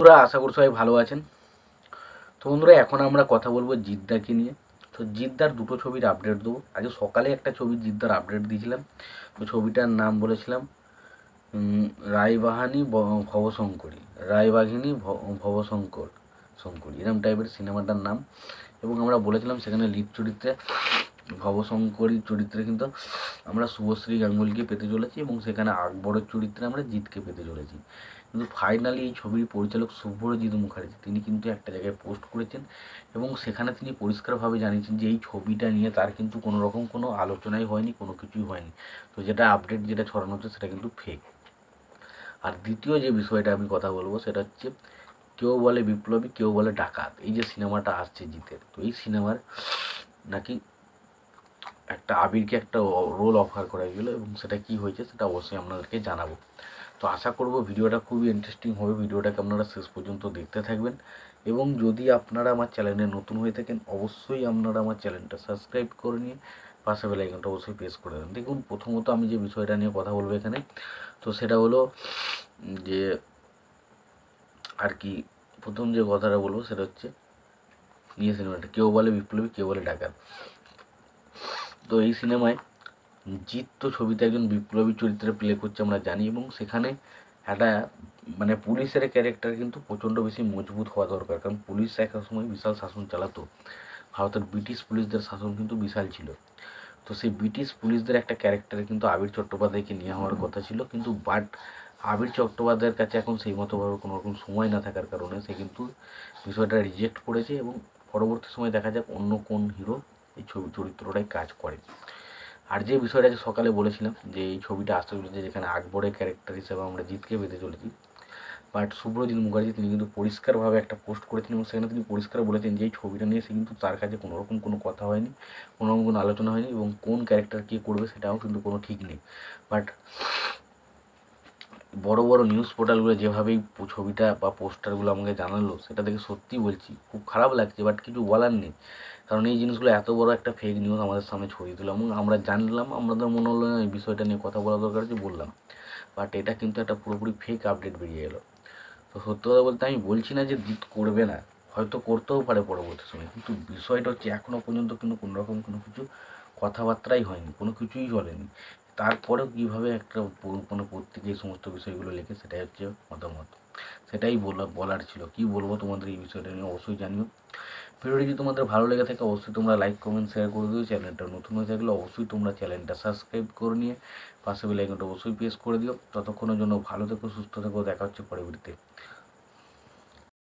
বন্ধুরা আশা করি সবাই ভালো আছেন। তো বন্ধুরা এখন আমরা কথা বলবো জিদ্দাকে নিয়ে। তো জিদ্দার দুটো ছবির আপডেট দেবো। আজকে সকালে একটা ছবির জিদ্দার আপডেট দিয়েছিলাম। তো ছবিটার নাম বলেছিলাম রায়বাহিনী ভবশঙ্করী, রায়বাহিনী ভবশঙ্কর শঙ্করী, এরম টাইপের সিনেমাটার নাম। এবং আমরা বলেছিলাম সেখানে লিড চরিত্রে ভবশঙ্করী চরিত্রে কিন্তু আমরা শুভশ্রী গাঙ্গুলিকে পেতে চলেছি এবং সেখানে আকবরের চরিত্রে আমরা জিতকে পেতে চলেছি। কিন্তু ফাইনালি এই ছবির পরিচালক শুভ্রজিৎ মুখার্জি তিনি কিন্তু একটা জায়গায় পোস্ট করেছেন এবং সেখানে তিনি পরিষ্কারভাবে জানিয়েছেন যে এই ছবিটা নিয়ে তার কিন্তু কোনো রকম কোনো আলোচনাই হয়নি, কোনো কিছুই হয়নি। তো যেটা আপডেট যেটা ছড়ানো হচ্ছে সেটা কিন্তু ফেক। আর দ্বিতীয় যে বিষয়টা আমি কথা বলবো সেটা হচ্ছে কেউ বলে বিপ্লবী, কেউ বলে ডাকাত, এই যে সিনেমাটা আসছে জিতের, তো এই সিনেমার নাকি একটা আবিরকে একটা রোল অফার করা গেলো এবং সেটা কি হয়েছে সেটা অবশ্যই আপনাদেরকে জানাবো। তো আশা করব ভিডিওটা খুবই ইন্টারেস্টিং হবে, ভিডিওটাকে আপনারা শেষ পর্যন্ত দেখতে থাকবেন। এবং যদি আপনারা আমার চ্যানেলে নতুন হয়ে থাকেন অবশ্যই আপনারা আমার চ্যানেলটা সাবস্ক্রাইব করে নিয়ে পাশে বেল আইকনটা অবশ্যই প্রেস করে দেন। দেখুন প্রথমত আমি যে বিষয়টা নিয়ে কথা বলবো এখানে, তো সেটা হলো যে আর কি প্রথম যে কথাটা বলবো সেটা হচ্ছে সিনেমাটা কেউ বলে বিপ্লবী, কেউ বলে ডাকাত। তো এই সিনেমায় জিৎ তো ছবিতে একজন বিপ্লবী চরিত্রে প্লে করছে আমরা জানি, এবং সেখানে একটা মানে পুলিশের ক্যারেক্টার কিন্তু প্রচণ্ড বেশি মজবুত হওয়া দরকার, কারণ পুলিশ এক সময় বিশাল শাসন চালাতো। ভারতের ব্রিটিশ পুলিশদের শাসন কিন্তু বিশাল ছিল। তো সেই ব্রিটিশ পুলিশদের একটা ক্যারেক্টারে কিন্তু আবির চট্টোপাধ্যায়কে নিয়ে হওয়ার কথা ছিল, কিন্তু বাট আবির চট্টোপাধ্যায়ের কাছে এখন সেই মতোভাবে কোনো রকম সময় না থাকার কারণে সে কিন্তু বিষয়টা রিজেক্ট করেছে এবং পরবর্তী সময় দেখা যাক অন্য কোন হিরো এই ছবি চরিত্রটাই কাজ করে। আর যে বিষয়টা যে সকালে বলেছিলাম যে এই ছবিটা আসতে চলেছে যেখানে আকবরের ক্যারেক্টার হিসেবে আমরা জিতকে পেতে চলেছি, বাট শুভ্রজিৎ মুখার্জি তিনি কিন্তু পরিষ্কারভাবে একটা পোস্ট করেছেন এবং সেখানে তিনি পরিষ্কার বলেছেন যে এই ছবিটা নিয়ে সে কিন্তু তার কাছে কোনো রকম কোনো কথা হয়নি, কোনো রকম কোনো আলোচনা হয়নি এবং কোন ক্যারেক্টার কে করবে সেটাও কিন্তু কোনো ঠিক নেই। বাট বড় বড় নিউজ পোর্টালগুলো যেভাবেই ছবিটা বা পোস্টারগুলো আমাকে জানালো সেটা দেখে সত্যি বলছি খুব খারাপ লাগছে, বাট কিছু বলার নেই। কারণ এই জিনিসগুলো এত বড় একটা ফেক নিউজ আমাদের সামনে ছড়িয়ে দিল এবং আমরা জানলাম, আমাদের মনে হলো না এই বিষয়টা নিয়ে কথা বলা দরকার আছে, বললাম। বাট এটা কিন্তু একটা পুরোপুরি ফেক আপডেট বেরিয়ে এলো। তো সত্যি কথা বলতে আমি বলছি না যে জিত করবে না, হয়তো করতেও পারে পরবর্তী সময়, কিন্তু বিষয়টা হচ্ছে এখনও পর্যন্ত কিন্তু কোনো রকম কোনো কিছু কথাবার্তাই হয়নি, কোনো কিছুই চলেনি। তারপরেও কীভাবে একটা কোনো পত্রিকা এই সমস্ত বিষয়গুলো লেখে সেটাই হচ্ছে মতামত, সেটাই বলার ছিল। কি বলবো তোমাদের এই বিষয়টা নিয়ে অবশ্যই জানিও। ভিডিওটি যদি তোমাদের ভালো লেগে থাকে অবশ্যই তোমরা লাইক কমেন্ট শেয়ার করে দিও। চ্যানেলটা নতুন হয়ে থাকলে অবশ্যই তোমরা চ্যানেলটা সাবস্ক্রাইব করে নিয়ে পাশে বেল আইকনটা অবশ্যই প্রেস করে দিও। ততক্ষণের জন্য ভালো থেকো, সুস্থ থেকো, দেখা হচ্ছে পরবর্তীতে।